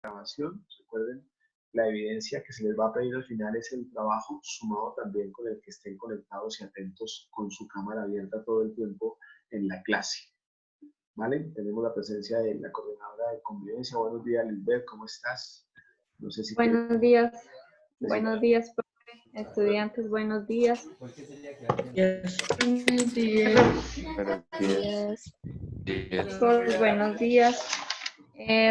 grabación. Recuerden, la evidencia que se les va a pedir al final es el trabajo sumado también con el que estén conectados y atentos con su cámara abierta todo el tiempo en la clase. ¿Vale? Tenemos la presencia de la coordinadora de convivencia. Buenos días, Lisbeth, ¿cómo estás? No sé si quieres Buenos días, profe, estudiantes, buenos días. Buenos días. Buenos días. Chicos, buenos días.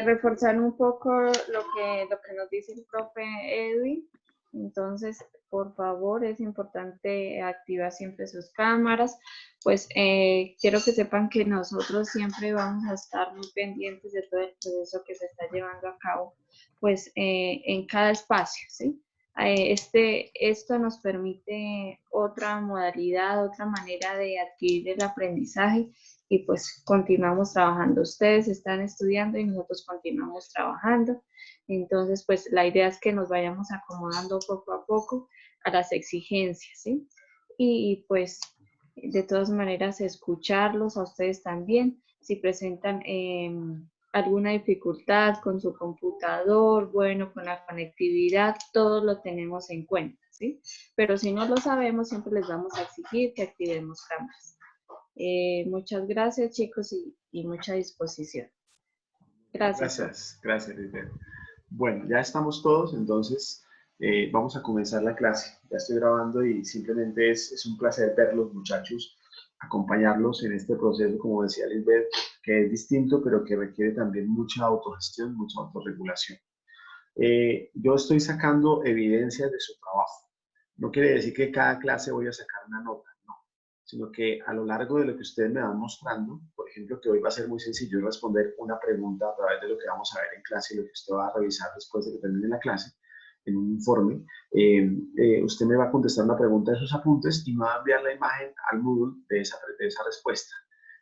Reforzar un poco lo que nos dice el profe Edwin. Entonces, por favor, es importante activar siempre sus cámaras. Pues quiero que sepan que nosotros siempre vamos a estar muy pendientes de todo el proceso que se está llevando a cabo, pues en cada espacio, ¿sí? Esto nos permite otra modalidad, otra manera de adquirir el aprendizaje y pues continuamos trabajando. Ustedes están estudiando y nosotros continuamos trabajando. Entonces, pues la idea es que nos vayamos acomodando poco a poco a las exigencias, ¿sí? Y pues de todas maneras escucharlos a ustedes también. Si presentan alguna dificultad con su computador, bueno, con la conectividad, todo lo tenemos en cuenta, ¿sí? Pero si no lo sabemos, siempre les vamos a exigir que activemos cámaras. Muchas gracias, chicos, y mucha disposición. Gracias. Gracias, Lisbeth. Bueno, ya estamos todos, entonces vamos a comenzar la clase. Ya estoy grabando y simplemente es un placer verlos, muchachos, acompañarlos en este proceso, como decía Lisbeth, que es distinto, pero que requiere también mucha autogestión, mucha autorregulación. Yo estoy sacando evidencias de su trabajo. No quiere decir que cada clase voy a sacar una nota, no, sino que a lo largo de lo que ustedes me van mostrando, por ejemplo, que hoy va a ser muy sencillo responder una pregunta a través de lo que vamos a ver en clase y lo que usted va a revisar después de que termine la clase, en un informe, usted me va a contestar una pregunta de esos apuntes y me va a enviar la imagen al Moodle de esa respuesta.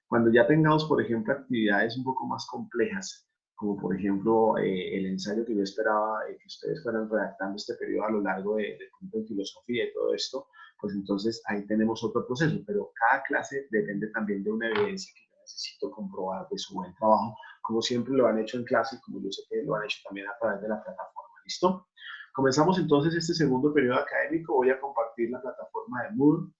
Cuando ya tengamos, por ejemplo, actividades un poco más complejas, como por ejemplo el ensayo que yo esperaba que ustedes fueran redactando este periodo a lo largo del punto de filosofía y todo esto, pues entonces ahí tenemos otro proceso, pero cada clase depende también de una evidencia que yo necesito comprobar de su buen trabajo, como siempre lo han hecho en clase, como yo sé que lo han hecho también a través de la plataforma. ¿Listo? Comenzamos entonces este segundo periodo académico. Voy a compartir la plataforma de Moodle.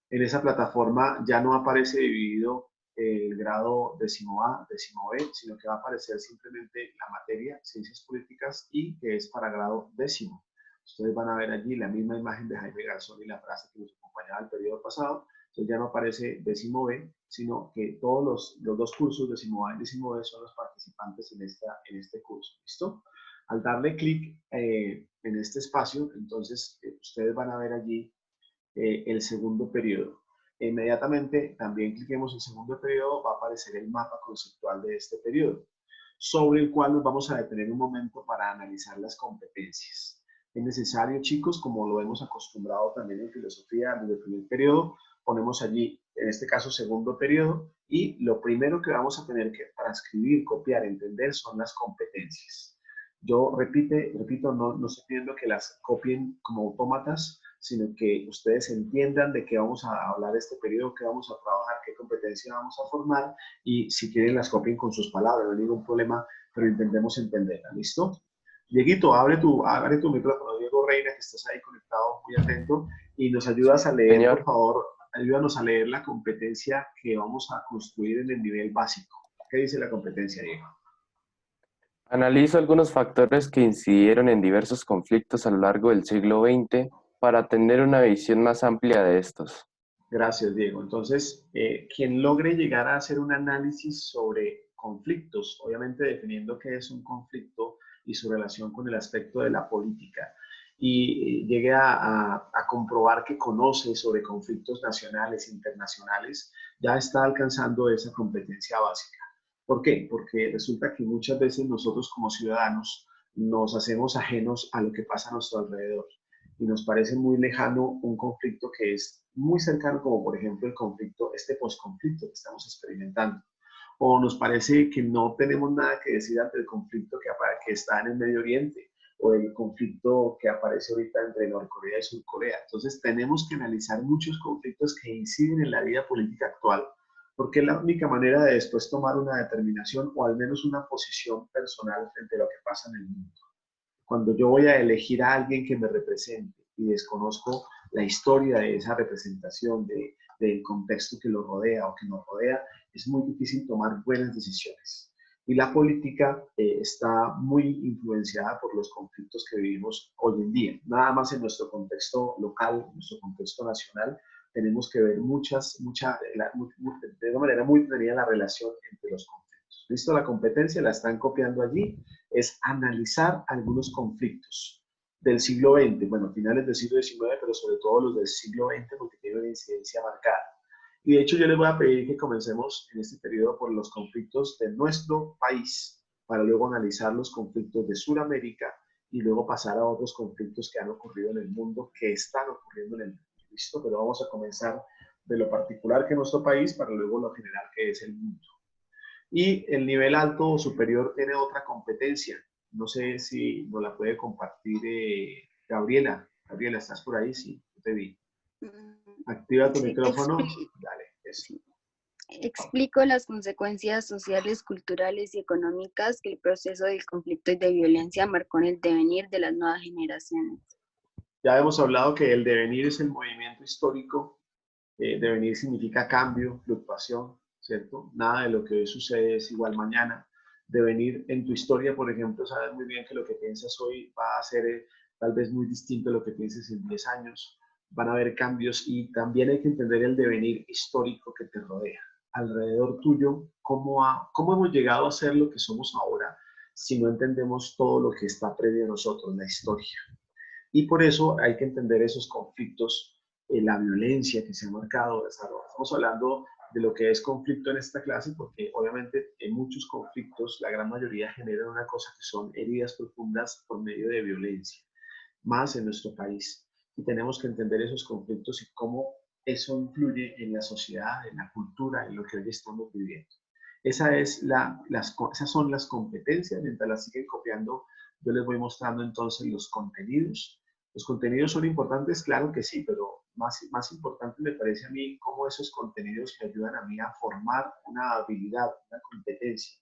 En esa plataforma ya no aparece dividido el grado décimo A, décimo B, sino que va a aparecer simplemente la materia, ciencias políticas, y que es para grado décimo. Ustedes van a ver allí la misma imagen de Jaime Garzón y la frase que nos acompañaba el periodo pasado. Entonces ya no aparece décimo B, sino que todos los dos cursos, décimo A y décimo B, son los participantes en este curso. ¿Listo? Al darle clic en este espacio, entonces ustedes van a ver allí el segundo periodo. Inmediatamente también cliquemos en segundo periodo, va a aparecer el mapa conceptual de este periodo, sobre el cual nos vamos a detener un momento para analizar las competencias. Es necesario, chicos, como lo hemos acostumbrado también en filosofía desde el primer periodo, ponemos allí, en este caso, segundo periodo, y lo primero que vamos a tener que transcribir, copiar, entender son las competencias. Yo repito, no estoy pidiendo que las copien como autómatas, sino que ustedes entiendan de qué vamos a hablar este periodo, qué vamos a trabajar, qué competencia vamos a formar, y si quieren las copien con sus palabras, no hay ningún problema, pero intentemos entenderla. ¿Listo? Dieguito, abre tu micrófono. Diego Reina, que estás ahí conectado, muy atento, y nos ayudas a leer, por favor, ayúdanos a leer la competencia que vamos a construir en el nivel básico. ¿Qué dice la competencia, Diego? Analizo algunos factores que incidieron en diversos conflictos a lo largo del siglo XX para tener una visión más amplia de estos. Gracias, Diego. Entonces, quien logre llegar a hacer un análisis sobre conflictos, obviamente definiendo qué es un conflicto y su relación con el aspecto de la política, y llegue a comprobar que conoce sobre conflictos nacionales e internacionales, ya está alcanzando esa competencia básica. ¿Por qué? Porque resulta que muchas veces nosotros como ciudadanos nos hacemos ajenos a lo que pasa a nuestro alrededor y nos parece muy lejano un conflicto que es muy cercano, como por ejemplo el conflicto, este posconflicto que estamos experimentando. O nos parece que no tenemos nada que decir ante el conflicto que está en el Medio Oriente, o el conflicto que aparece ahorita entre Norcorea y Surcorea. Entonces tenemos que analizar muchos conflictos que inciden en la vida política actual porque es la única manera de después tomar una determinación o al menos una posición personal frente a lo que pasa en el mundo. Cuando yo voy a elegir a alguien que me represente y desconozco la historia de esa representación, del contexto que lo rodea o que nos rodea, es muy difícil tomar buenas decisiones. Y la política está muy influenciada por los conflictos que vivimos hoy en día. Nada más en nuestro contexto local, en nuestro contexto nacional, tenemos que ver de una manera muy detenida la relación entre los conflictos. ¿Listo? La competencia la están copiando allí, es analizar algunos conflictos del siglo XX, bueno, finales del siglo XIX, pero sobre todo los del siglo XX porque tienen una incidencia marcada. Y de hecho yo les voy a pedir que comencemos en este periodo por los conflictos de nuestro país, para luego analizar los conflictos de Sudamérica y luego pasar a otros conflictos que han ocurrido en el mundo, que están ocurriendo en el mundo. ¿Listo? Pero vamos a comenzar de lo particular que es nuestro país para luego lo general que es el mundo. Y el nivel alto o superior tiene otra competencia. No sé si nos la puede compartir Gabriela. Gabriela, ¿estás por ahí? Sí, yo te vi. Activa tu micrófono. Dale, eso. Explico las consecuencias sociales, culturales y económicas que el proceso del conflicto y de violencia marcó en el devenir de las nuevas generaciones. Ya hemos hablado que el devenir es el movimiento histórico. Devenir significa cambio, fluctuación, ¿cierto? Nada de lo que hoy sucede es igual mañana. Devenir en tu historia, por ejemplo, sabes muy bien que lo que piensas hoy va a ser tal vez muy distinto a lo que pienses en 10 años. Van a haber cambios y también hay que entender el devenir histórico que te rodea. Alrededor tuyo, ¿cómo hemos llegado a ser lo que somos ahora si no entendemos todo lo que está previo a nosotros, la historia? Y por eso hay que entender esos conflictos, la violencia que se ha marcado. Estamos hablando de lo que es conflicto en esta clase, porque obviamente en muchos conflictos, la gran mayoría generan una cosa que son heridas profundas por medio de violencia, más en nuestro país. Y tenemos que entender esos conflictos y cómo eso influye en la sociedad, en la cultura, en lo que hoy estamos viviendo. Esas son las competencias. Mientras las siguen copiando, yo les voy mostrando entonces los contenidos. ¿Los contenidos son importantes? Claro que sí, pero más importante me parece a mí cómo esos contenidos me ayudan a mí a formar una habilidad, una competencia.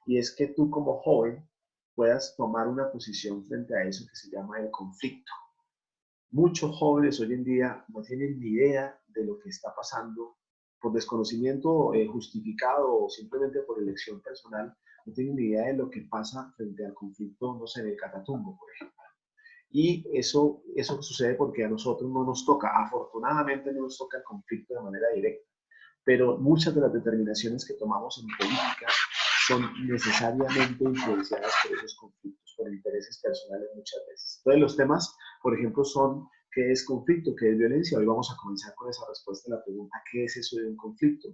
Y es que tú como joven puedas tomar una posición frente a eso que se llama el conflicto. Muchos jóvenes hoy en día no tienen ni idea de lo que está pasando por desconocimiento justificado o simplemente por elección personal, no tienen ni idea de lo que pasa frente al conflicto, no sé, en el Catatumbo, por ejemplo. Y eso sucede porque a nosotros no nos toca, afortunadamente no nos toca el conflicto de manera directa, pero muchas de las determinaciones que tomamos en política son necesariamente influenciadas por esos conflictos, por intereses personales muchas veces. Entonces los temas, por ejemplo, son ¿qué es conflicto? ¿Qué es violencia? Hoy vamos a comenzar con esa respuesta a la pregunta ¿qué es eso de un conflicto?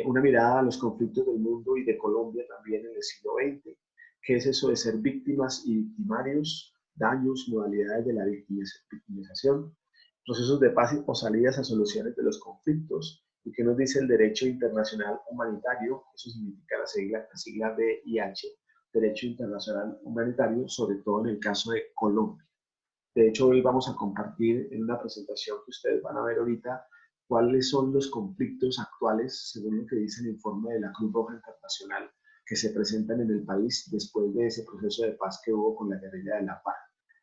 Una mirada a los conflictos del mundo y de Colombia también en el siglo XX. ¿Qué es eso de ser víctimas y victimarios? Daños, modalidades de la victimización, procesos de paz o salidas a soluciones de los conflictos. ¿Y qué nos dice el derecho internacional humanitario? Eso significa la sigla DIH, Derecho Internacional Humanitario, sobre todo en el caso de Colombia. De hecho, hoy vamos a compartir en una presentación que ustedes van a ver ahorita cuáles son los conflictos actuales, según lo que dice el informe de la Cruz Roja Internacional, que se presentan en el país después de ese proceso de paz que hubo con la guerrilla de la FARC.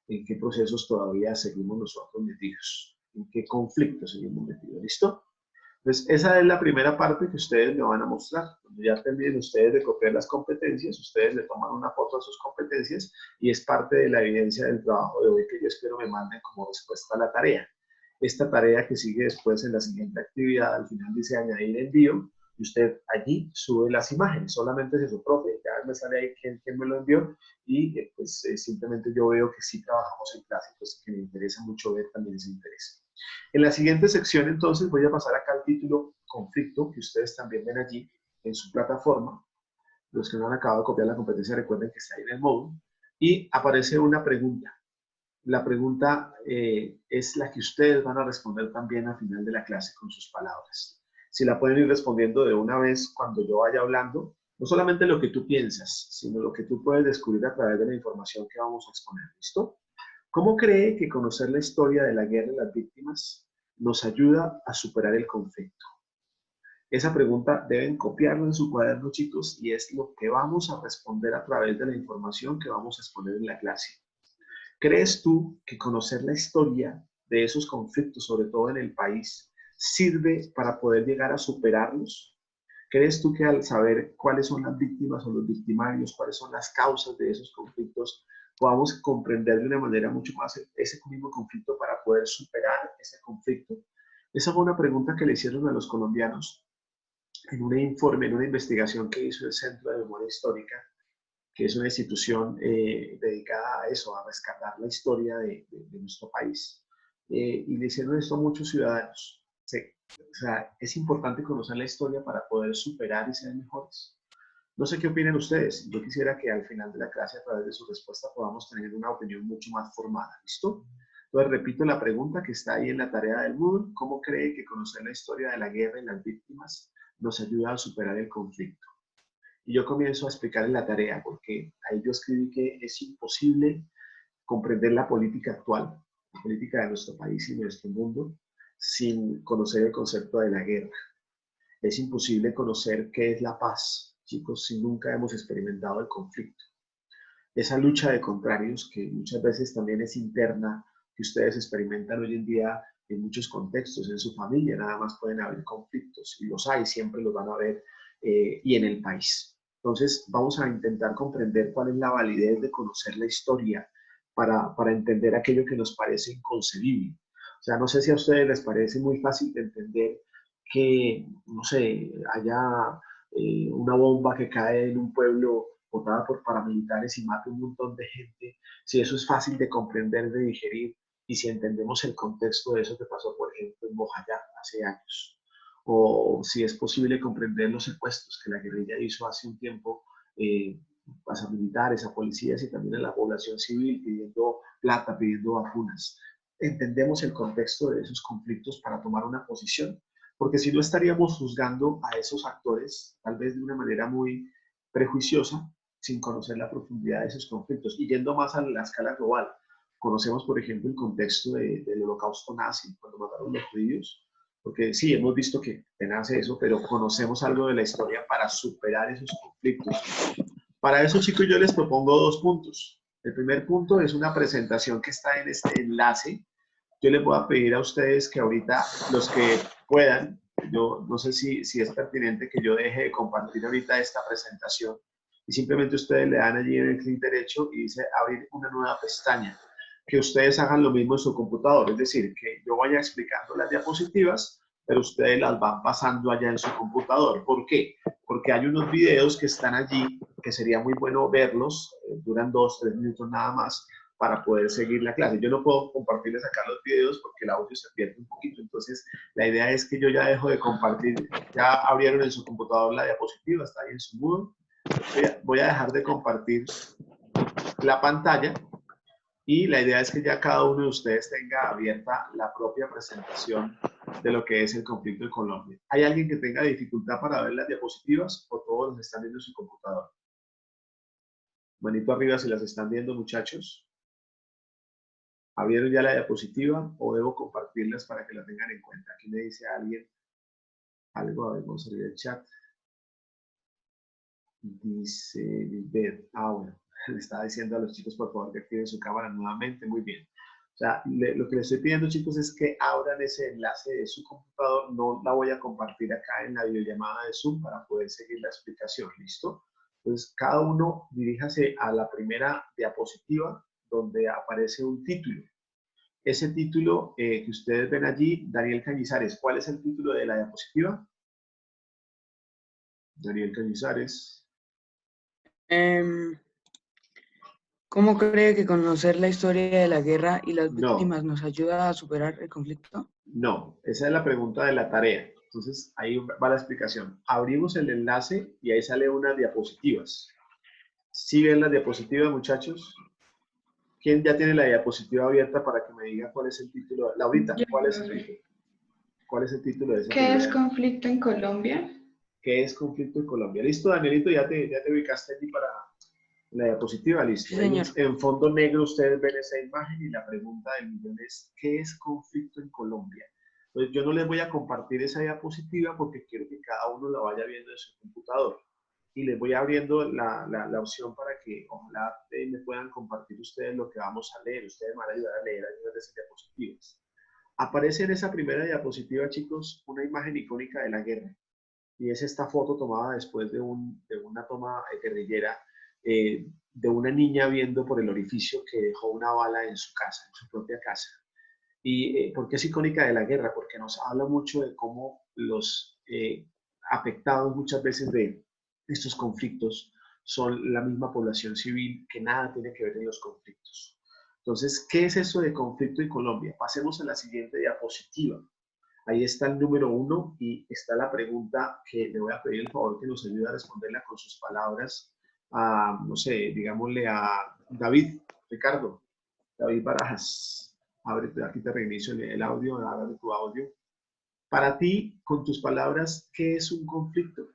¿En qué procesos todavía seguimos nosotros metidos? ¿En qué conflictos seguimos metidos? ¿Listo? Pues esa es la primera parte que ustedes me van a mostrar. Cuando ya terminen ustedes de copiar las competencias, ustedes le toman una foto a sus competencias y es parte de la evidencia del trabajo de hoy que yo espero me manden como respuesta a la tarea. Esta tarea que sigue después en la siguiente actividad, al final dice añadir envío, y usted allí sube las imágenes, solamente es eso, profe, ya me sale ahí quién me lo envió, y simplemente yo veo que sí trabajamos en clase, pues que me interesa mucho ver también ese interés. En la siguiente sección, entonces, voy a pasar acá al título conflicto, que ustedes también ven allí en su plataforma. Los que no han acabado de copiar la competencia, recuerden que está ahí en el módulo. Y aparece una pregunta. La pregunta es la que ustedes van a responder también al final de la clase con sus palabras. Si la pueden ir respondiendo de una vez cuando yo vaya hablando, no solamente lo que tú piensas, sino lo que tú puedes descubrir a través de la información que vamos a exponer. ¿Listo? ¿Cómo cree que conocer la historia de la guerra y las víctimas nos ayuda a superar el conflicto? Esa pregunta deben copiarla en su cuaderno, chicos, y es lo que vamos a responder a través de la información que vamos a exponer en la clase. ¿Crees tú que conocer la historia de esos conflictos, sobre todo en el país, sirve para poder llegar a superarlos? ¿Crees tú que al saber cuáles son las víctimas o los victimarios, cuáles son las causas de esos conflictos, podamos comprender de una manera mucho más ese mismo conflicto para poder superar ese conflicto? Esa fue una pregunta que le hicieron a los colombianos en un informe, en una investigación que hizo el Centro de Memoria Histórica, que es una institución dedicada a eso, a rescatar la historia de nuestro país. Y le hicieron esto a muchos ciudadanos. O sea, es importante conocer la historia para poder superar y ser mejores. No sé qué opinan ustedes. Yo quisiera que al final de la clase, a través de su respuesta, podamos tener una opinión mucho más formada. ¿Listo? Entonces, repito la pregunta que está ahí en la tarea del Moodle. ¿Cómo cree que conocer la historia de la guerra y las víctimas nos ayuda a superar el conflicto? Y yo comienzo a explicar en la tarea, porque ahí yo escribí que es imposible comprender la política actual, la política de nuestro país y de nuestro mundo, sin conocer el concepto de la guerra. Es imposible conocer qué es la paz, chicos, si nunca hemos experimentado el conflicto. Esa lucha de contrarios, que muchas veces también es interna, que ustedes experimentan hoy en día en muchos contextos, en su familia nada más pueden haber conflictos, y los hay, siempre los van a ver, y en el país. Entonces vamos a intentar comprender cuál es la validez de conocer la historia para entender aquello que nos parece inconcebible. O sea, no sé si a ustedes les parece muy fácil de entender que, no sé, haya una bomba que cae en un pueblo botada por paramilitares y mata un montón de gente, si eso es fácil de comprender, de digerir, y si entendemos el contexto de eso que pasó, por ejemplo, en Bojayá hace años, o si es posible comprender los secuestros que la guerrilla hizo hace un tiempo a militares, a policías y también a la población civil pidiendo plata, pidiendo vacunas. Entendemos el contexto de esos conflictos para tomar una posición, porque si no estaríamos juzgando a esos actores, tal vez de una manera muy prejuiciosa, sin conocer la profundidad de esos conflictos. Y yendo más a la escala global, conocemos, por ejemplo, el contexto del holocausto nazi, cuando mataron a los judíos, porque sí, hemos visto que nace eso, pero conocemos algo de la historia para superar esos conflictos. Para eso, chicos, yo les propongo 2 puntos. El primer punto es una presentación que está en este enlace. Yo les voy a pedir a ustedes que ahorita, los que puedan, yo no sé si es pertinente que yo deje de compartir ahorita esta presentación, y simplemente ustedes le dan allí en el clic derecho y dice abrir una nueva pestaña. Que ustedes hagan lo mismo en su computador, es decir, que yo vaya explicando las diapositivas, pero ustedes las van pasando allá en su computador. ¿Por qué? Porque hay unos videos que están allí que sería muy bueno verlos, duran 2-3 minutos nada más, para poder seguir la clase. Yo no puedo compartirles acá los videos porque el audio se pierde un poquito, entonces la idea es que yo ya dejo de compartir. Ya abrieron en su computador la diapositiva, está ahí en su Moodle. Voy a dejar de compartir la pantalla y la idea es que ya cada uno de ustedes tenga abierta la propia presentación de lo que es el conflicto en Colombia. ¿Hay alguien que tenga dificultad para ver las diapositivas o todos los están viendo en su computador? Manito arriba si las están viendo, muchachos. ¿Abrieron ya la diapositiva o debo compartirlas para que la tengan en cuenta? Aquí me dice alguien algo, a ver, vamos a abrir el chat. Dice Lisbeth, bueno, le estaba diciendo a los chicos por favor que activen su cámara nuevamente, muy bien. O sea, lo que les estoy pidiendo, chicos, es que abran ese enlace de su computador. No la voy a compartir acá en la videollamada de Zoom para poder seguir la explicación, ¿listo? Entonces, cada uno diríjase a la primera diapositiva donde aparece un título. Ese título que ustedes ven allí, Daniel Cañizares, ¿cuál es el título de la diapositiva? Daniel Cañizares. ¿Cómo cree que conocer la historia de la guerra y las No. víctimas nos ayuda a superar el conflicto? No, esa es la pregunta de la tarea. Entonces, ahí va la explicación. Abrimos el enlace y ahí sale unas diapositivas. ¿Sí ven las diapositivas, muchachos? ¿Quién ya tiene la diapositiva abierta para que me diga cuál es el título? Laurita, ¿cuál es el título? ¿Cuál es el título de esa ¿Qué es primera? conflicto en Colombia? ¿Qué es conflicto en Colombia? ¿Listo, Danielito? ¿Ya te ubicaste allí para la diapositiva? Listo. Sí, señor. En fondo negro ustedes ven esa imagen y la pregunta del millón es, ¿qué es conflicto en Colombia? Entonces yo no les voy a compartir esa diapositiva porque quiero que cada uno la vaya viendo en su computador. Y les voy abriendo la opción para que ojalá me puedan compartir ustedes lo que vamos a leer. Ustedes me van a ayudar a leer algunas de esas diapositivas. Aparece en esa primera diapositiva, chicos, una imagen icónica de la guerra. Y es esta foto tomada después de una toma guerrillera de una niña viendo por el orificio que dejó una bala en su casa, en su propia casa. ¿Y por qué es icónica de la guerra? Porque nos habla mucho de cómo los afectados muchas veces de estos conflictos son la misma población civil que nada tiene que ver en los conflictos. Entonces, ¿qué es eso de conflicto en Colombia? Pasemos a la siguiente diapositiva. Ahí está el número 1 y está la pregunta que le voy a pedir el favor que nos ayude a responderla con sus palabras a, no sé, digámosle a David, Ricardo, David Barajas. Abre, aquí te reinicio el audio, abre tu audio. Para ti, con tus palabras, ¿qué es un conflicto?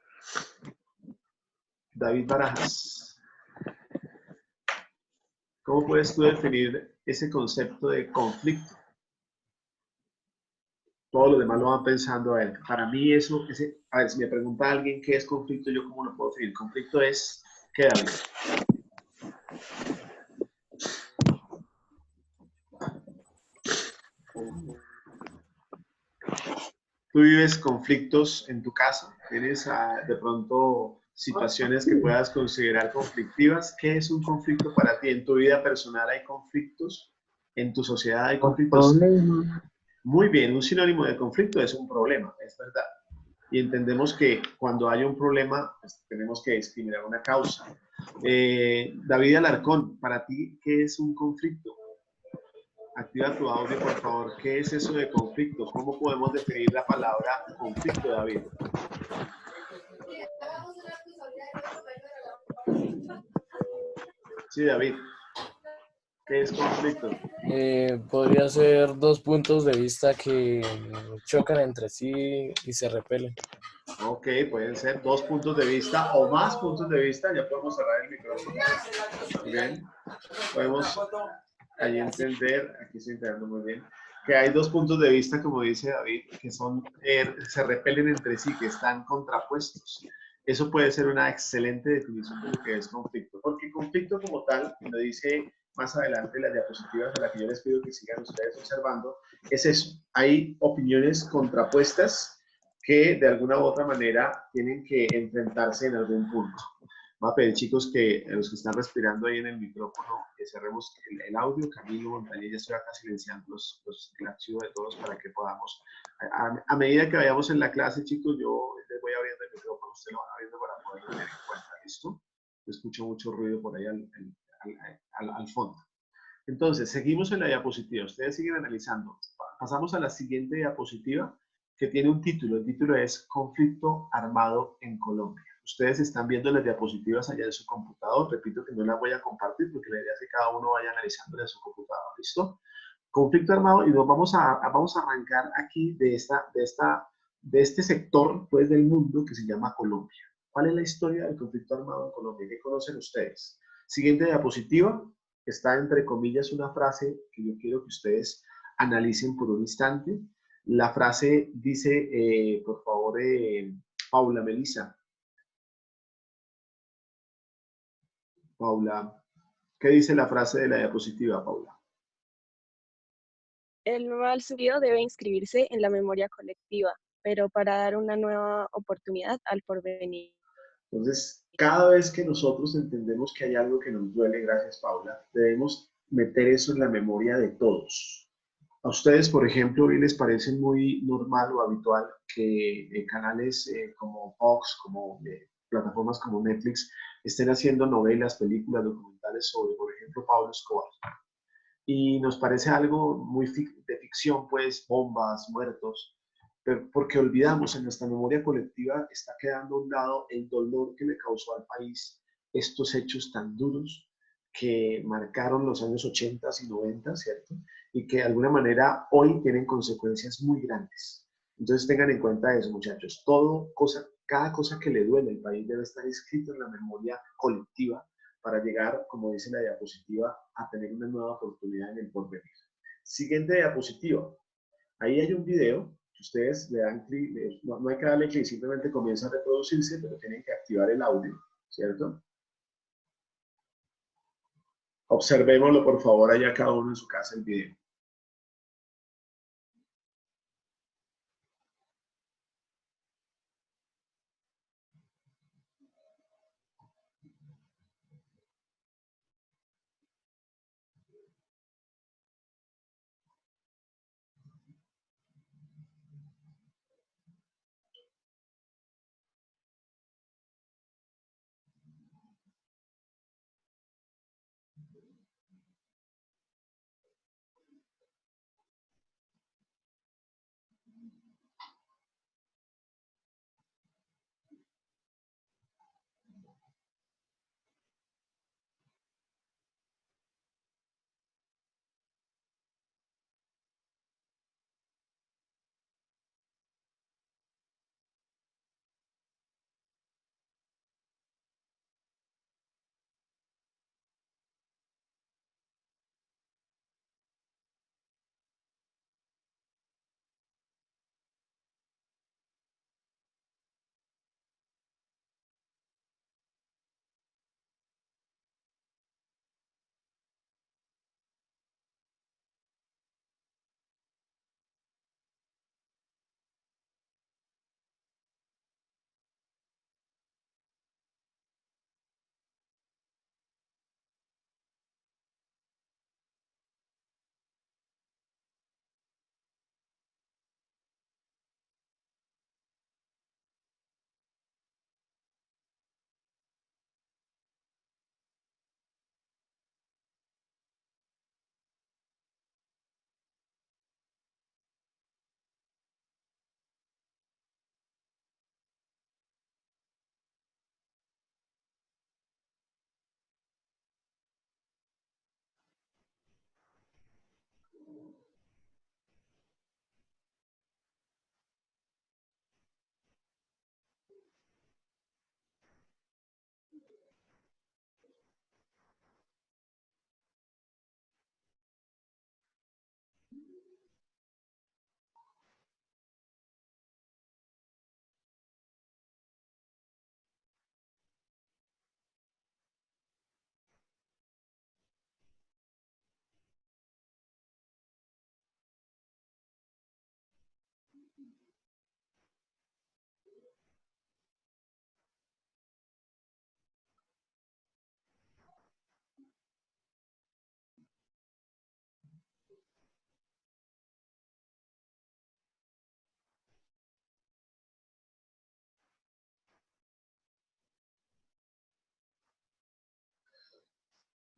David Barajas. ¿Cómo puedes tú definir ese concepto de conflicto? Todos los demás lo van pensando a ver. Para mí eso, a ver, si me pregunta alguien qué es conflicto, yo cómo lo puedo definir. Conflicto es, ¿qué, David? ¿Tú vives conflictos en tu casa? ¿Tienes de pronto situaciones que puedas considerar conflictivas? ¿Qué es un conflicto para ti? ¿En tu vida personal hay conflictos? ¿En tu sociedad hay conflictos? Problema. Muy bien, un sinónimo de conflicto es un problema, es verdad. Y entendemos que cuando hay un problema, pues, tenemos que discriminar una causa. David Alarcón, para ti, ¿qué es un conflicto? Activa tu audio, por favor. ¿Qué es eso de conflicto? ¿Cómo podemos definir la palabra conflicto, David? Sí, David. ¿Qué es conflicto? Podría ser dos puntos de vista que chocan entre sí y se repelen. Ok, pueden ser dos puntos de vista o más puntos de vista. Ya podemos cerrar el micrófono. Muy bien. Podemos ahí entender, aquí estoy entendiendo muy bien, que hay dos puntos de vista, como dice David, que se repelen entre sí, que están contrapuestos. Eso puede ser una excelente definición de lo que es conflicto, porque conflicto como tal, lo dice más adelante las diapositivas a las que yo les pido que sigan ustedes observando, es eso, hay opiniones contrapuestas que de alguna u otra manera tienen que enfrentarse en algún punto. Voy a pedir, chicos, que los que están respirando ahí en el micrófono, que cerremos el audio. Camilo, Montañez, ya estoy acá silenciando el archivo de todos para que podamos, a medida que vayamos en la clase, chicos, yo les voy abriendo el micrófono, ustedes lo van abriendo para poder tener en cuenta, ¿listo? Yo escucho mucho ruido por ahí al fondo. Entonces, seguimos en la diapositiva. Ustedes siguen analizando. Pasamos a la siguiente diapositiva, que tiene un título. El título es Conflicto armado en Colombia. Ustedes están viendo las diapositivas allá en su computador. Repito que no las voy a compartir porque la idea es que cada uno vaya analizando en su computador. ¿Listo? Conflicto armado, y nos vamos a arrancar aquí de este sector pues, del mundo que se llama Colombia. ¿Cuál es la historia del conflicto armado en Colombia? ¿Qué conocen ustedes? Siguiente diapositiva. Está entre comillas una frase que yo quiero que ustedes analicen por un instante. La frase dice, por favor, Paula, Melissa. Paula, ¿qué dice la frase de la diapositiva, Paula? El mal sucedido debe inscribirse en la memoria colectiva, pero para dar una nueva oportunidad al porvenir. Entonces, cada vez que nosotros entendemos que hay algo que nos duele, gracias Paula, debemos meter eso en la memoria de todos. A ustedes, por ejemplo, hoy les parece muy normal o habitual que canales como Fox, como plataformas como Netflix, estén haciendo novelas, películas, documentales sobre, por ejemplo, Pablo Escobar. Y nos parece algo muy de ficción, pues, bombas, muertos, pero porque olvidamos, en nuestra memoria colectiva está quedando a un lado el dolor que le causó al país estos hechos tan duros que marcaron los años 80 y 90, ¿cierto? Y que de alguna manera hoy tienen consecuencias muy grandes. Entonces tengan en cuenta eso, muchachos. Cada cosa que le duele al país debe estar escrito en la memoria colectiva para llegar, como dice la diapositiva, a tener una nueva oportunidad en el porvenir. Siguiente diapositiva. Ahí hay un video Ustedes le dan clic, no hay que darle clic, simplemente comienza a reproducirse, pero tienen que activar el audio, ¿cierto? Observémoslo, por favor, allá cada uno en su casa el video.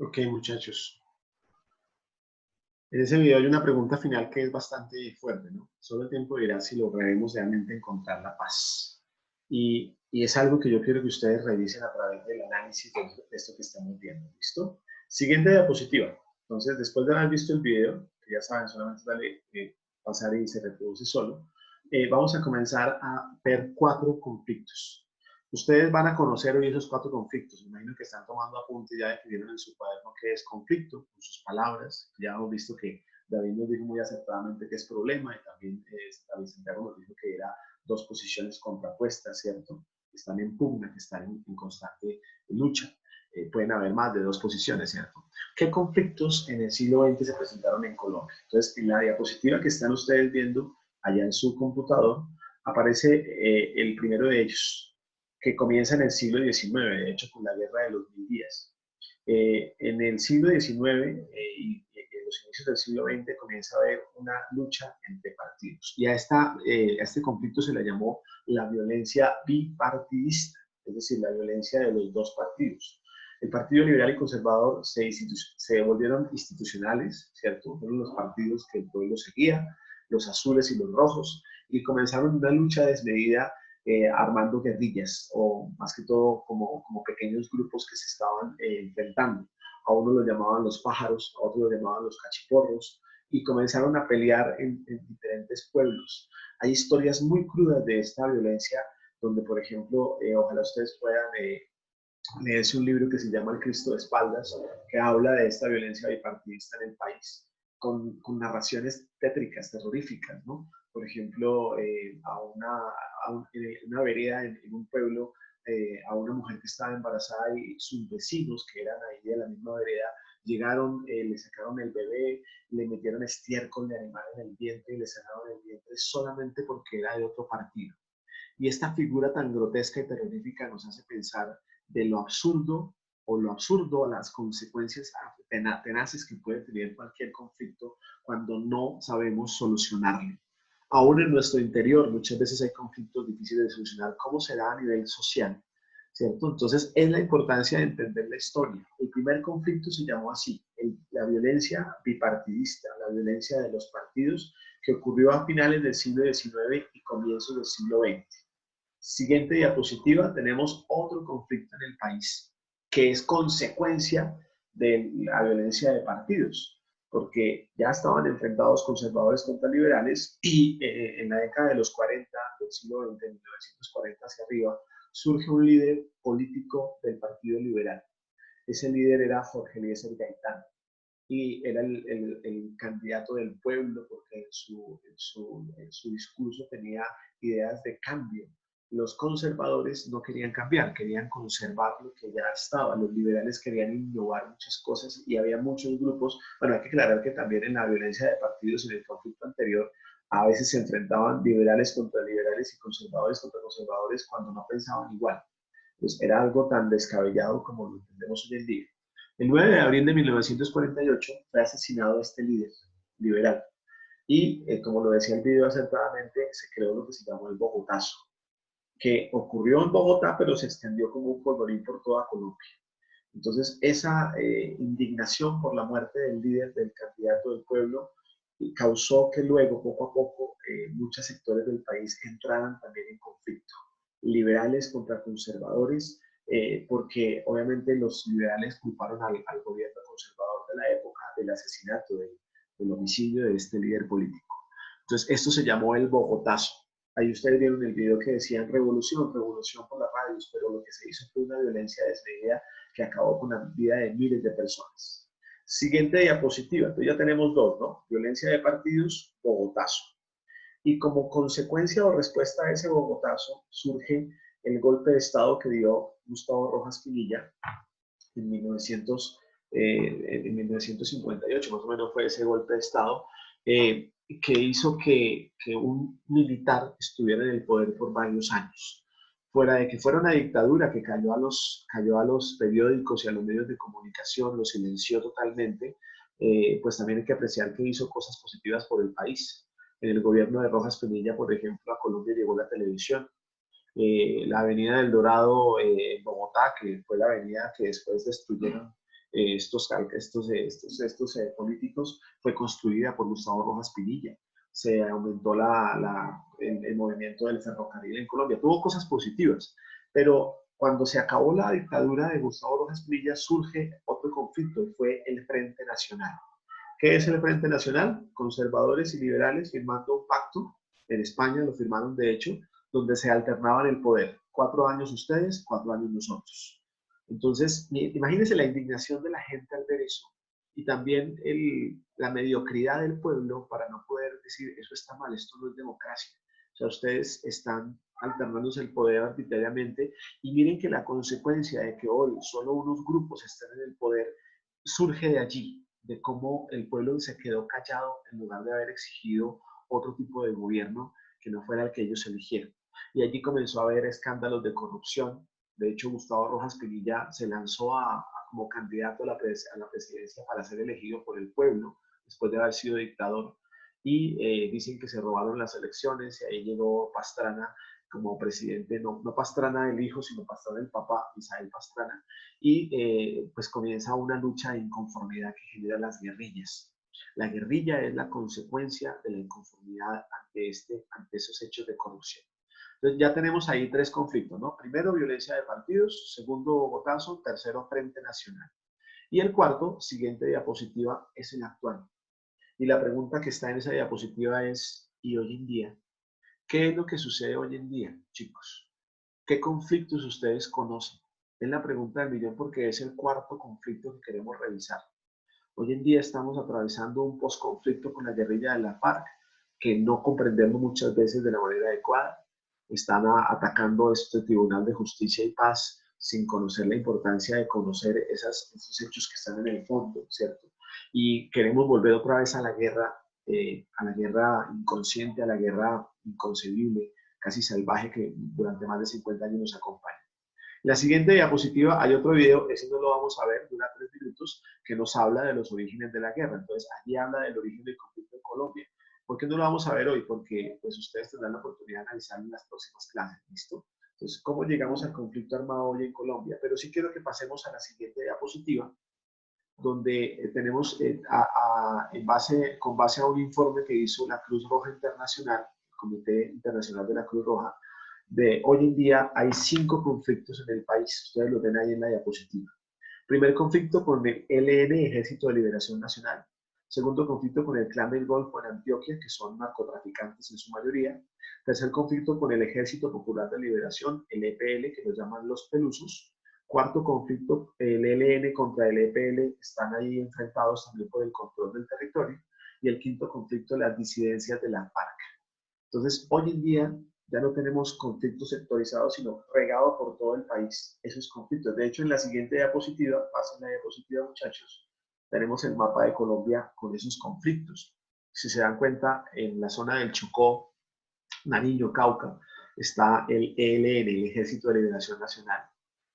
Ok, muchachos. En ese video hay una pregunta final que es bastante fuerte, ¿no? Solo el tiempo dirá si lograremos realmente encontrar la paz. Y es algo que yo quiero que ustedes revisen a través del análisis de esto que estamos viendo, ¿listo? Siguiente diapositiva. Entonces, después de haber visto el video, que ya saben, solamente dale pasar y se reproduce solo, vamos a comenzar a ver 4 conflictos. Ustedes van a conocer hoy esos 4 conflictos. Me imagino que están tomando apuntes, ya definieron en su cuaderno qué es conflicto, con sus palabras. Ya hemos visto que David nos dijo muy acertadamente que es problema y también David Santiago nos dijo que era 2 posiciones contrapuestas, ¿cierto? Que están en pugna, que están en constante lucha. Pueden haber más de 2 posiciones, ¿cierto? ¿Qué conflictos en el siglo XX se presentaron en Colombia? Entonces, en la diapositiva que están ustedes viendo allá en su computador, aparece el primero de ellos, que comienza en el siglo XIX, de hecho, con la Guerra de los Mil Días. En el siglo XIX y en los inicios del siglo XX comienza a haber una lucha entre partidos. Y a este conflicto se le llamó la violencia bipartidista, es decir, la violencia de los 2 partidos. El Partido Liberal y Conservador se volvieron institucionales, ¿cierto? Fueron los partidos que el pueblo seguía, los azules y los rojos, y comenzaron una lucha desmedida armando guerrillas, o más que todo como pequeños grupos que se estaban enfrentando. A uno lo llamaban los pájaros, a otro lo llamaban los cachiporros, y comenzaron a pelear en diferentes pueblos. Hay historias muy crudas de esta violencia, donde, por ejemplo, ojalá ustedes puedan leerse un libro que se llama El Cristo de Espaldas, que habla de esta violencia bipartidista en el país. con narraciones tétricas, terroríficas, ¿no? Por ejemplo, en una vereda en un pueblo, a una mujer que estaba embarazada y sus vecinos, que eran ahí de la misma vereda, llegaron, le sacaron el bebé, le metieron estiércol de animal en el vientre y le sacaron el vientre solamente porque era de otro partido. Y esta figura tan grotesca y terrorífica nos hace pensar de lo absurdo las consecuencias tenaces que puede tener cualquier conflicto cuando no sabemos solucionarlo. Aún en nuestro interior muchas veces hay conflictos difíciles de solucionar. ¿Cómo será a nivel social? ¿Cierto? Entonces es la importancia de entender la historia. El primer conflicto se llamó así, la violencia bipartidista, la violencia de los partidos, que ocurrió a finales del siglo XIX y comienzos del siglo XX. Siguiente diapositiva, tenemos otro conflicto en el país, que es consecuencia de la violencia de partidos, porque ya estaban enfrentados conservadores contra liberales y en la década de los 40 del siglo XX, 1940 hacia arriba, surge un líder político del Partido Liberal. Ese líder era Jorge Eliezer Gaitán y era el candidato del pueblo porque en su discurso tenía ideas de cambio. Los conservadores no querían cambiar, querían conservar lo que ya estaba. Los liberales querían innovar muchas cosas y había muchos grupos. Bueno, hay que aclarar que también en la violencia de partidos, en el conflicto anterior, a veces se enfrentaban liberales contra liberales y conservadores contra conservadores cuando no pensaban igual. Pues era algo tan descabellado como lo entendemos hoy en día. El 9 de abril de 1948 fue asesinado este líder liberal y, como lo decía el video acertadamente, se creó lo que se llamó el Bogotazo, que ocurrió en Bogotá, pero se extendió como un polvorín por toda Colombia. Entonces, esa indignación por la muerte del líder, del candidato del pueblo, causó que luego, poco a poco, muchos sectores del país entraran también en conflicto. Liberales contra conservadores, porque obviamente los liberales culparon al gobierno conservador de la época del asesinato, del homicidio de este líder político. Entonces, esto se llamó el Bogotazo. Ahí ustedes vieron el video que decían revolución, revolución por las radios, pero lo que se hizo fue una violencia desmedida que acabó con la vida de miles de personas. Siguiente diapositiva, entonces ya tenemos dos, ¿no? Violencia de partidos, Bogotazo. Y como consecuencia o respuesta a ese Bogotazo surge el golpe de Estado que dio Gustavo Rojas Pinilla en 1958, más o menos fue ese golpe de Estado, que hizo que un militar estuviera en el poder por varios años. Fuera de que fuera una dictadura que cayó a los periódicos y a los medios de comunicación, los silenció totalmente, pues también hay que apreciar que hizo cosas positivas por el país. En el gobierno de Rojas Pinilla, por ejemplo, a Colombia llegó la televisión. La avenida del Dorado en Bogotá, que fue la avenida que después destruyeron estos políticos, fue construida por Gustavo Rojas Pinilla. Se aumentó el movimiento del ferrocarril en Colombia. Tuvo cosas positivas, pero cuando se acabó la dictadura de Gustavo Rojas Pinilla surge otro conflicto y fue el Frente Nacional. ¿Qué es el Frente Nacional? Conservadores y liberales firmando un pacto. En España lo firmaron, de hecho, donde se alternaban el poder. 4 años ustedes, 4 años nosotros. Entonces, imagínense la indignación de la gente al ver eso. Y también la mediocridad del pueblo para no poder decir, eso está mal, esto no es democracia. O sea, ustedes están alternándose el poder arbitrariamente. Y miren que la consecuencia de que hoy solo unos grupos estén en el poder surge de allí, de cómo el pueblo se quedó callado en lugar de haber exigido otro tipo de gobierno que no fuera el que ellos eligieron. Y allí comenzó a haber escándalos de corrupción. De hecho, Gustavo Rojas Pinilla se lanzó como candidato a la presidencia para ser elegido por el pueblo, después de haber sido dictador. Y dicen que se robaron las elecciones y ahí llegó Pastrana como presidente, no Pastrana el hijo, sino Pastrana el papá, Misael Pastrana, y pues comienza una lucha de inconformidad que genera las guerrillas. La guerrilla es la consecuencia de la inconformidad ante esos hechos de corrupción. Entonces ya tenemos ahí 3 conflictos, ¿no? Primero, violencia de partidos, segundo, Bogotazo, tercero, Frente Nacional. Y el cuarto, siguiente diapositiva, es el actual. Y la pregunta que está en esa diapositiva es, ¿y hoy en día? ¿Qué es lo que sucede hoy en día, chicos? ¿Qué conflictos ustedes conocen? Es la pregunta del millón porque es el cuarto conflicto que queremos revisar. Hoy en día estamos atravesando un posconflicto con la guerrilla de la FARC, que no comprendemos muchas veces de la manera adecuada. Están atacando este Tribunal de Justicia y Paz sin conocer la importancia de conocer esos hechos que están en el fondo, ¿cierto? Y queremos volver otra vez a la guerra inconsciente, a la guerra inconcebible, casi salvaje, que durante más de 50 años nos acompaña. En la siguiente diapositiva hay otro video, ese no lo vamos a ver, dura 3 minutos, que nos habla de los orígenes de la guerra. Entonces, allí habla del origen del conflicto en Colombia. ¿Por qué no lo vamos a ver hoy? Porque pues, ustedes tendrán la oportunidad de analizarlo en las próximas clases, ¿listo? Entonces, ¿cómo llegamos al conflicto armado hoy en Colombia? Pero sí quiero que pasemos a la siguiente diapositiva, donde tenemos, con base a un informe que hizo la Cruz Roja Internacional, el Comité Internacional de la Cruz Roja, de hoy en día hay 5 conflictos en el país. Ustedes lo ven ahí en la diapositiva. Primer conflicto con el ELN, Ejército de Liberación Nacional. Segundo conflicto con el Clan del Golfo en Antioquia, que son narcotraficantes en su mayoría. Tercer conflicto con el Ejército Popular de Liberación, el EPL, que lo llaman los Pelusos. Cuarto conflicto, el ELN contra el EPL, están ahí enfrentados también por el control del territorio. Y el quinto conflicto, las disidencias de la FARC. Entonces, hoy en día ya no tenemos conflictos sectorizados, sino regados por todo el país, esos conflictos. De hecho, en la siguiente diapositiva, pasen la diapositiva, muchachos, tenemos el mapa de Colombia con esos conflictos. Si se dan cuenta, en la zona del Chocó, Nariño, Cauca, está el ELN, el Ejército de Liberación Nacional,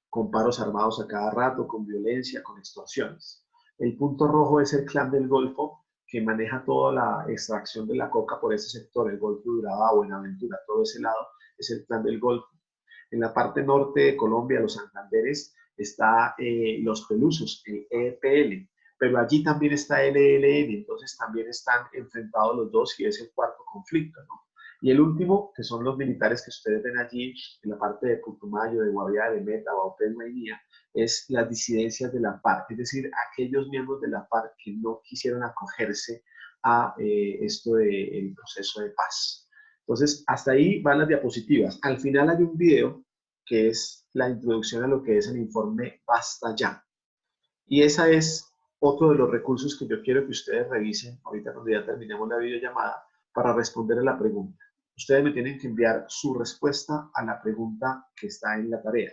con paros armados a cada rato, con violencia, con extorsiones. El punto rojo es el Clan del Golfo, que maneja toda la extracción de la coca por ese sector, el Golfo de Urabá, Buenaventura, todo ese lado es el Clan del Golfo. En la parte norte de Colombia, los Santanderes, está los Pelusos, el EPL, pero allí también está el ELN, entonces también están enfrentados los dos y es el cuarto conflicto, ¿no? Y el último, que son los militares que ustedes ven allí en la parte de Putumayo, de Guaviare, de Meta, Baupés, Mainía, es las disidencias de la FARC, es decir, aquellos miembros de la FARC que no quisieron acogerse a esto del proceso de paz. Entonces, hasta ahí van las diapositivas. Al final hay un video que es la introducción a lo que es el informe Basta Ya. Y esa es otro de los recursos que yo quiero que ustedes revisen ahorita cuando ya terminemos la videollamada para responder a la pregunta. Ustedes me tienen que enviar su respuesta a la pregunta que está en la tarea.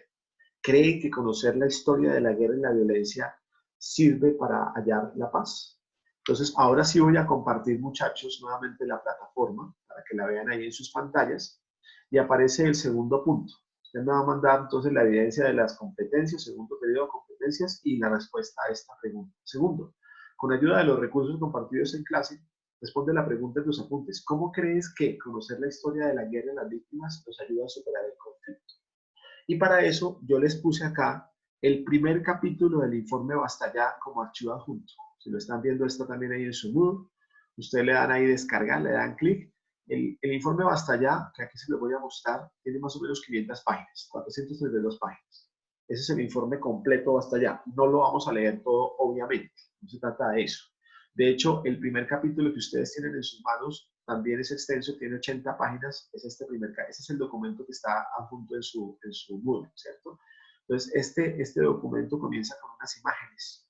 ¿Creen que conocer la historia de la guerra y la violencia sirve para hallar la paz? Entonces, ahora sí voy a compartir, muchachos, nuevamente la plataforma para que la vean ahí en sus pantallas. Y aparece el segundo punto. Usted me va a mandar entonces la evidencia de las competencias, segundo periodo de competencias y la respuesta a esta pregunta. Segundo, con ayuda de los recursos compartidos en clase, responde la pregunta en tus apuntes. ¿Cómo crees que conocer la historia de la guerra y las víctimas nos ayuda a superar el conflicto? Y para eso yo les puse acá el primer capítulo del informe Basta Ya como archivo adjunto. Si lo están viendo, está también ahí en su Moodle. Ustedes le dan ahí descargar, le dan clic. El informe Basta Ya, que aquí se lo voy a mostrar, tiene más o menos 500 páginas, 432 páginas. Ese es el informe completo Basta Ya. No lo vamos a leer todo, obviamente. No se trata de eso. De hecho, el primer capítulo que ustedes tienen en sus manos también es extenso, tiene 80 páginas. Ese es el documento que está adjunto en su Moodle, ¿cierto? Entonces, este documento comienza con unas imágenes.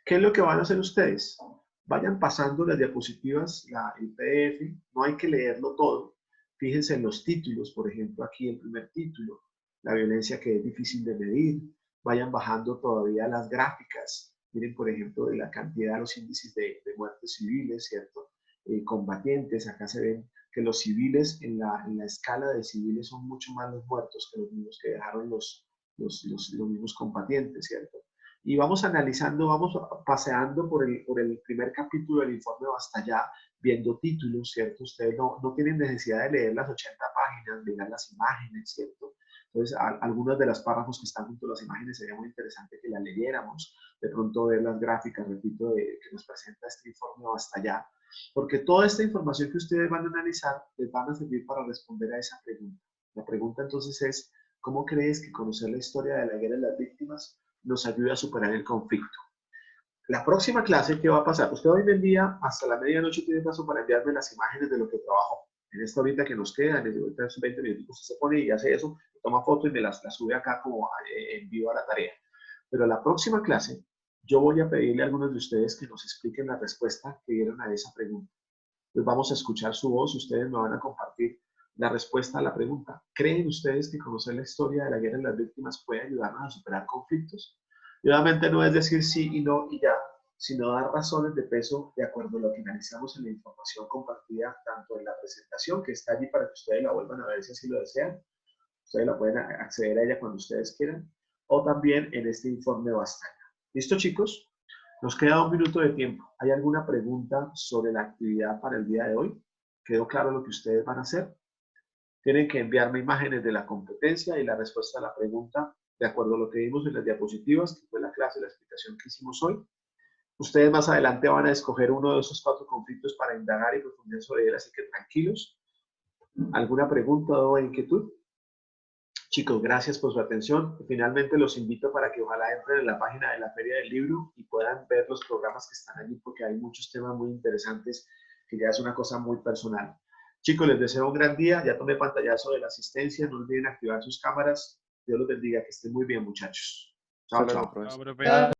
¿Qué es lo que van a hacer ustedes? Vayan pasando las diapositivas, el PDF, no hay que leerlo todo. Fíjense en los títulos, por ejemplo, aquí el primer título, la violencia que es difícil de medir. Vayan bajando todavía las gráficas. Miren, por ejemplo, de la cantidad de los índices de muertes civiles, ¿cierto? Combatientes, acá se ven que los civiles, en la escala de civiles, son mucho más los muertos que los mismos que dejaron los mismos combatientes, ¿cierto? Y vamos analizando, vamos paseando por el primer capítulo del informe Basta Ya, viendo títulos, ¿cierto? Ustedes no tienen necesidad de leer las 80 páginas, de ver las imágenes, ¿cierto? Entonces, algunas de las párrafos que están junto a las imágenes sería muy interesante que las leyéramos, de pronto ver las gráficas, repito, que nos presenta este informe Basta Ya, porque toda esta información que ustedes van a analizar les van a servir para responder a esa pregunta. La pregunta entonces es, ¿cómo crees que conocer la historia de la guerra y las víctimas nos ayuda a superar el conflicto? La próxima clase, ¿qué va a pasar? Usted hoy en el día, hasta la medianoche, tiene paso para enviarme las imágenes de lo que trabajó. En esta horita que nos queda, en estos 20 minutos, usted se pone y hace eso, toma foto y me las sube acá como envío a la tarea. Pero la próxima clase, Yo voy a pedirle a algunos de ustedes que nos expliquen la respuesta que dieron a esa pregunta. Entonces vamos a escuchar su voz, ustedes me van a compartir la respuesta a la pregunta. ¿Creen ustedes que conocer la historia de la guerra y las víctimas puede ayudarnos a superar conflictos? Y obviamente no es decir sí y no y ya, sino dar razones de peso de acuerdo a lo que analizamos en la información compartida, tanto en la presentación, que está allí para que ustedes la vuelvan a ver si así lo desean. Ustedes la pueden acceder a ella cuando ustedes quieran, o también en este informe Bastaña. ¿Listo, chicos? Nos queda 1 minuto de tiempo. ¿Hay alguna pregunta sobre la actividad para el día de hoy? ¿Quedó claro lo que ustedes van a hacer? Tienen que enviarme imágenes de la competencia y la respuesta a la pregunta de acuerdo a lo que vimos en las diapositivas, que fue la clase, la explicación que hicimos hoy. Ustedes más adelante van a escoger uno de esos 4 conflictos para indagar y profundizar sobre él, así que tranquilos. ¿Alguna pregunta o inquietud? Chicos, gracias por su atención. Finalmente los invito para que ojalá entren en la página de la Feria del Libro y puedan ver los programas que están allí, porque hay muchos temas muy interesantes que ya es una cosa muy personal. Chicos, les deseo un gran día. Ya tomé pantallazo de la asistencia. No olviden activar sus cámaras. Dios los bendiga. Que estén muy bien, muchachos. Chao, Hasta luego, chao. profesor.